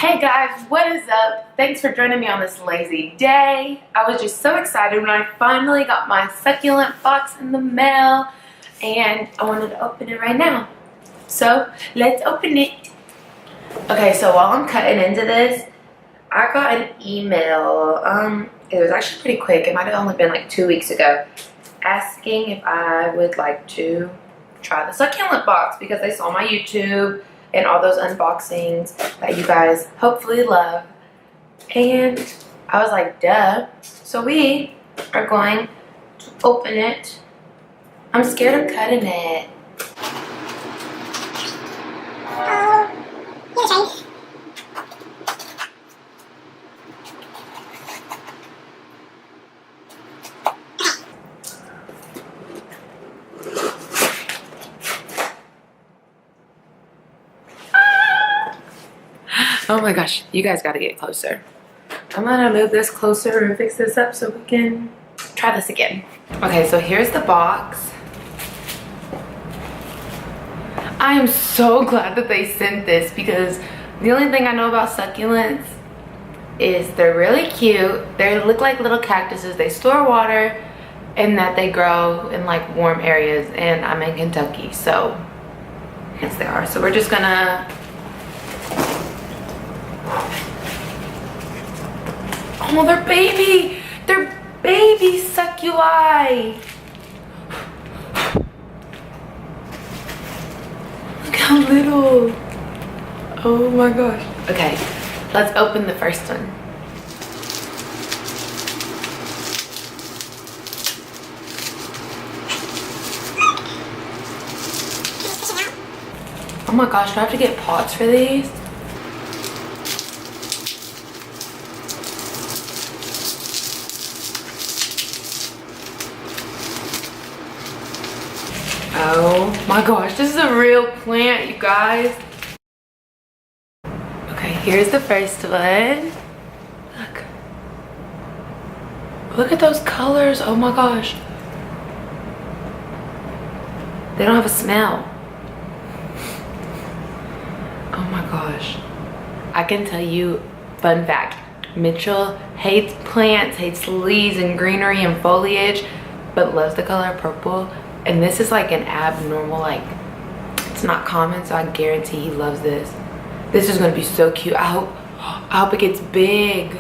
Hey guys, what is up? Thanks for joining me on this lazy day. I was just so excited when I finally got my succulent box in the mail and I wanted to open it right now. So let's open it. Okay, so while I'm cutting into this, I got an email. It was actually pretty quick. It might have only been like 2 weeks ago, asking if I would like to try the succulent box because they saw my YouTube and all those unboxings that you guys hopefully love. And I was like, duh. So we are going to open it. I'm scared of cutting it. Oh my gosh, you guys gotta get closer. I'm gonna move this closer and fix this up so we can try this again. Okay, so here's the box. I am so glad that they sent this because the only thing I know about succulents is they're really cute. They look like little cactuses. They store water and that they grow in like warm areas, and I'm in Kentucky, so yes they are. So we're just gonna oh, they're baby! They're baby succuli! Look how little! Oh my gosh. Okay, let's open the first one. Oh my gosh, do I have to get pots for these? Oh my gosh, this is a real plant, you guys. Okay, here's the first one. Look. Look at those colors. Oh my gosh. They don't have a smell. Oh my gosh. I can tell you, fun fact, Mitchell hates plants, hates leaves and greenery and foliage, but loves the color purple. And this is like an abnormal, like, it's not common, so I guarantee he loves this. This is gonna be so cute. I hope it gets big.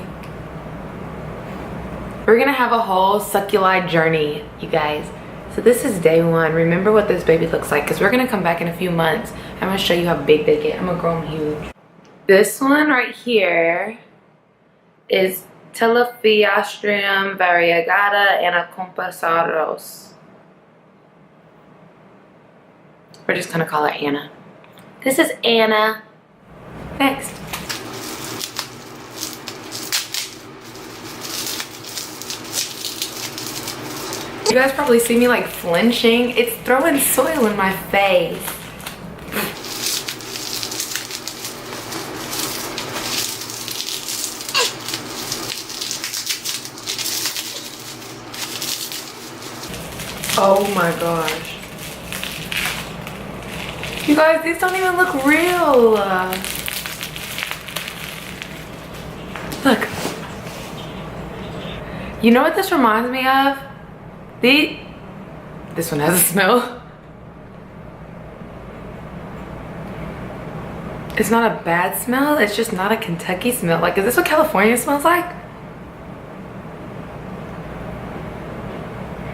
We're gonna have a whole succuli journey, you guys. So this is day one. Remember what this baby looks like, because we're gonna come back in a few months. I'm gonna show you how big they get. I'm gonna grow them huge. This one right here is Telephiastrium variegata anacompassaros. We're just gonna call her Anna. This is Anna. Next. You guys probably see me like flinching. It's throwing soil in my face. Oh my gosh. You guys, these don't even look real. Look. You know what this reminds me of? This one has a smell. It's not a bad smell. It's just not a Kentucky smell. Like, is this what California smells like?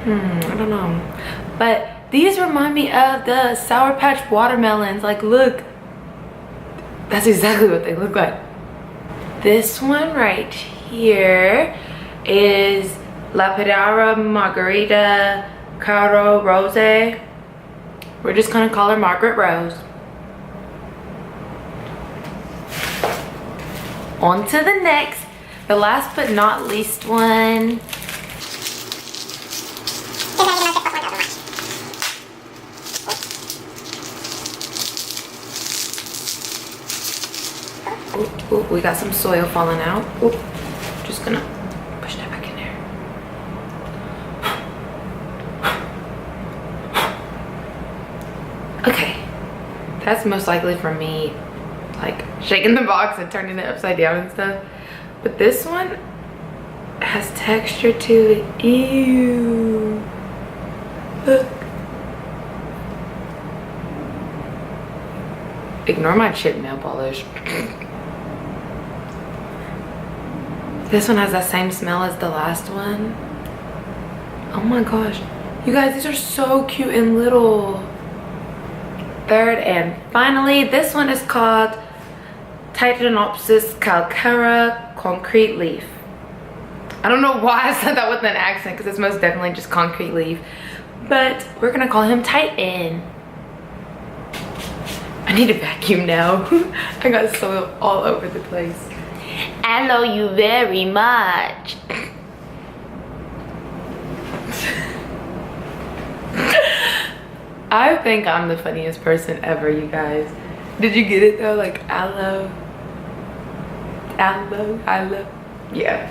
I don't know. But these remind me of the Sour Patch watermelons. Like, look. That's exactly what they look like. This one right here is Lapidara Margarita Caro Rose. We're just gonna call her Margaret Rose. On to the next, the last but not least one. Ooh, we got some soil falling out. Ooh, just gonna push that back in there. Okay, that's most likely for me like shaking the box and turning it upside down and stuff. But this one has texture to it. Ew. Look. Ignore my chipped nail polish. This one has that same smell as the last one. Oh my gosh. You guys, these are so cute and little. Third and finally, this one is called Titanopsis calcara concrete leaf. I don't know why I said that with an accent because it's most definitely just concrete leaf. But we're gonna call him Titan. I need a vacuum now. I got soil all over the place. I love you very much. I think I'm the funniest person ever, you guys. Did you get it though? Like, aloe. Yeah.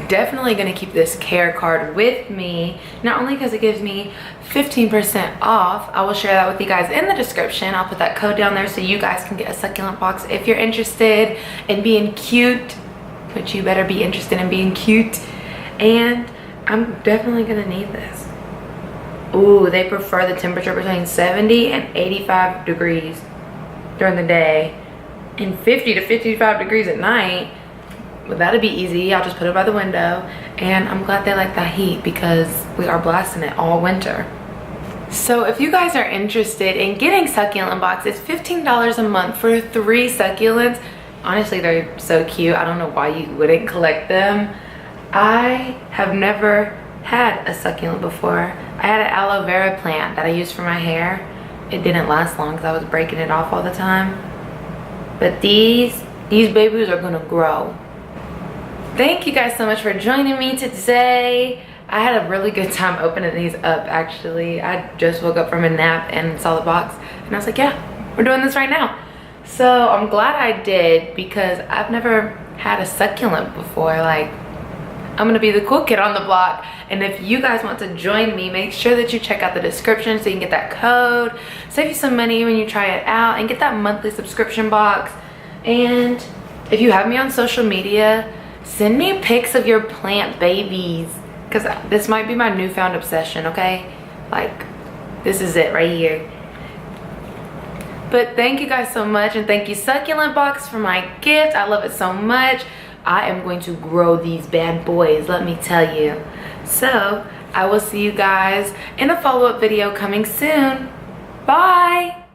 Definitely gonna keep this care card with me, not only because it gives me 15% off. I will share that with you guys in the description. I'll put that code down there so you guys can get a succulent box if you're interested in being cute, but you better be interested in being cute. And I'm definitely gonna need this. Ooh, they prefer the temperature between 70 and 85 degrees during the day and 50 to 55 degrees at night. Well, that'll be easy. I'll just put it by the window. And I'm glad they like that heat because we are blasting it all winter. So if you guys are interested in getting succulent box, it's $15 a month for 3 succulents. Honestly, they're so cute. I don't know why you wouldn't collect them. I have never had a succulent before. I had an aloe vera plant that I used for my hair. It didn't last long because I was breaking it off all the time. But these babies are gonna grow. Thank you guys so much for joining me today. I had a really good time opening these up, actually. I just woke up from a nap and saw the box and I was like, yeah, we're doing this right now. So I'm glad I did because I've never had a succulent before. Like, I'm gonna be the cool kid on the block. And if you guys want to join me, make sure that you check out the description so you can get that code, save you some money when you try it out, and get that monthly subscription box. And if you have me on social media, send me pics of your plant babies, because this might be my newfound obsession, okay? Like, this is it right here. But thank you guys so much, and thank you Succulent Box for my gift. I love it so much. I am going to grow these bad boys, let me tell you. So I will see you guys in a follow-up video coming soon. Bye.